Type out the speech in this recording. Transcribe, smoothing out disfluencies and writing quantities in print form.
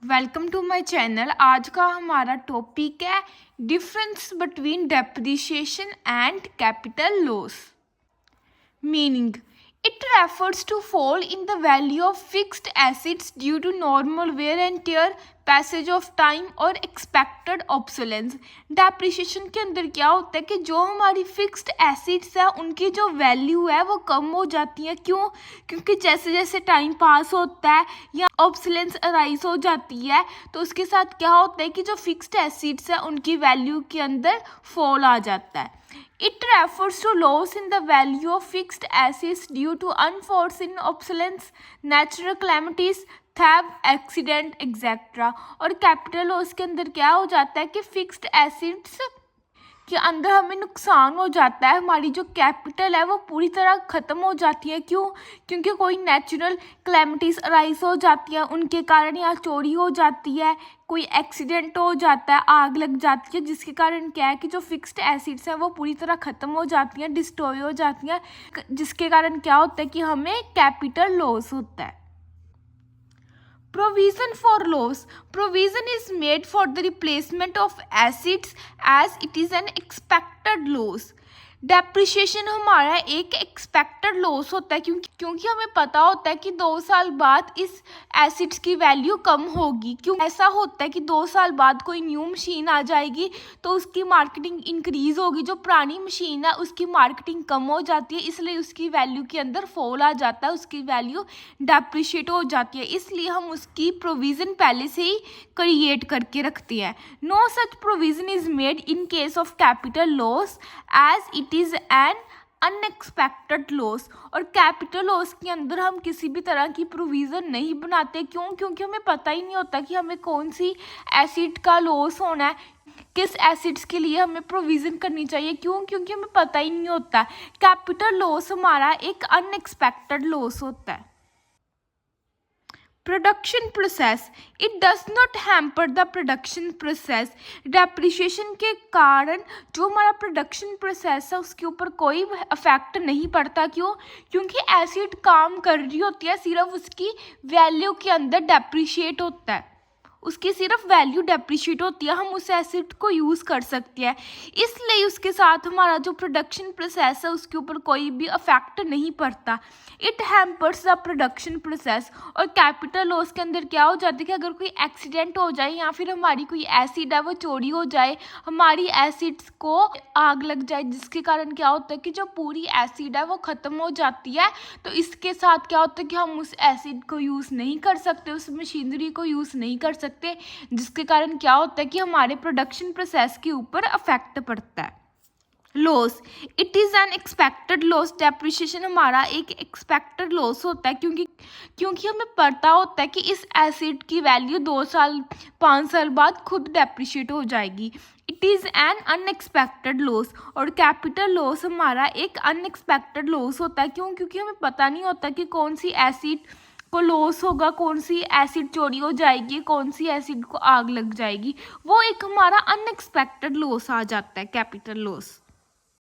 Welcome to my channel. आज का हमारा टॉपिक है difference between depreciation and capital loss. Meaning, it refers to fall in the value of fixed assets due to normal wear and tear, passage of time और expected obsolescence. Depreciation के अंदर क्या होता है कि जो हमारी फिक्स्ड एसेट्स है उनकी जो वैल्यू है वो कम हो जाती है। क्यों? क्योंकि जैसे जैसे टाइम पास होता है या ऑब्सोलेंस अराइज हो जाती है तो उसके साथ क्या होता है कि जो फिक्स्ड एसेट्स है उनकी वैल्यू के अंदर फॉल आ जाता है। It refers to loss in the value of fixed assets due to unforeseen obsolescence, natural calamities, theft, accident, etc. और कैपिटल लॉस के अंदर क्या हो जाता है कि फिक्स्ड एसेट्स के अंदर हमें नुकसान हो जाता है, हमारी जो कैपिटल है वो पूरी तरह ख़त्म हो जाती है। क्यों? क्योंकि कोई नेचुरल क्लैमिटीज़ अराइज हो जाती है, उनके कारण यहाँ चोरी हो जाती है, कोई एक्सीडेंट हो जाता है, आग लग जाती है, जिसके कारण क्या है कि जो फिक्स्ड एसिड्स हैं वो पूरी तरह ख़त्म हो जाती हैं, डिस्ट्रॉय हो जाती हैं, जिसके कारण क्या होता है कि हमें कैपिटल लॉस होता है। Provision for loss. Provision is made for the replacement of assets as it is an expected loss. Depreciation हमारा एक एक्सपेक्टेड लॉस होता है क्योंकि हमें पता होता है कि 2 साल बाद इस एसिड्स की वैल्यू कम होगी। क्यों ऐसा होता है कि 2 साल बाद कोई न्यू मशीन आ जाएगी तो उसकी मार्केटिंग इंक्रीज़ होगी, जो पुरानी मशीन है उसकी मार्केटिंग कम हो जाती है, इसलिए उसकी वैल्यू के अंदर फॉल आ जाता है, उसकी वैल्यू डेप्रिशिएट हो जाती है, इसलिए हम उसकी प्रोविज़न पहले से ही क्रिएट करके रखते हैं। No such provision is made in case of capital loss as it is an unexpected loss. और कैपिटल लॉस के अंदर हम किसी भी तरह की प्रोविज़न नहीं बनाते। क्यों? क्योंकि हमें पता ही नहीं होता कि हमें कौन सी एसिड का लॉस होना है, किस एसिड्स के लिए हमें प्रोविज़न करनी चाहिए। क्यों? क्योंकि हमें पता ही नहीं होता। कैपिटल लॉस हमारा एक अनएक्सपेक्टेड लॉस होता है। Production process, it does not hamper the production process. Depreciation के कारण जो हमारा प्रोडक्शन प्रोसेस है उसके ऊपर कोई अफेक्ट नहीं पड़ता। क्यों? क्योंकि एसिड काम कर रही होती है, सिर्फ उसकी वैल्यू के अंदर डेप्रिशिएट होता है, उसकी सिर्फ वैल्यू डेप्रिशिएट होती है, हम उस एसिड को यूज़ कर सकते हैं, इसलिए उसके साथ हमारा जो प्रोडक्शन प्रोसेस है उसके ऊपर कोई भी अफेक्ट नहीं पड़ता। It hampers the production process. और कैपिटल लॉस के अंदर क्या हो जाता है कि अगर कोई एक्सीडेंट हो जाए या फिर हमारी कोई एसिड है वो चोरी हो जाए, हमारी एसिड्स को आग लग जाए, जिसके कारण क्या होता है कि जो पूरी एसिड है वो ख़त्म हो जाती है, तो इसके साथ क्या होता है कि हम उस एसिड को यूज़ नहीं कर सकते, उस मशीनरी को यूज़ नहीं कर सकते, जिसके कारण क्या होता है कि हमारे प्रोडक्शन प्रोसेस के ऊपर अफेक्ट पड़ता है। Loss, it is N expected loss. Depreciation हमारा एक एक्सपेक्टेड लॉस होता है क्योंकि हमें पता होता है कि इस एसिड की वैल्यू 2 साल 5 साल बाद खुद डेप्रिशिएट हो जाएगी। It is an unexpected loss. और कैपिटल लॉस हमारा एक अनएक्सपेक्टेड लॉस होता है। क्यों? क्योंकि हमें पता नहीं होता कि कौन सी एसिड को लॉस होगा, कौन सी एसिड चोरी हो जाएगी, कौन सी एसिड को आग लग जाएगी, वो एक हमारा अनएक्सपेक्टेड लॉस आ जाता है, कैपिटल लॉस।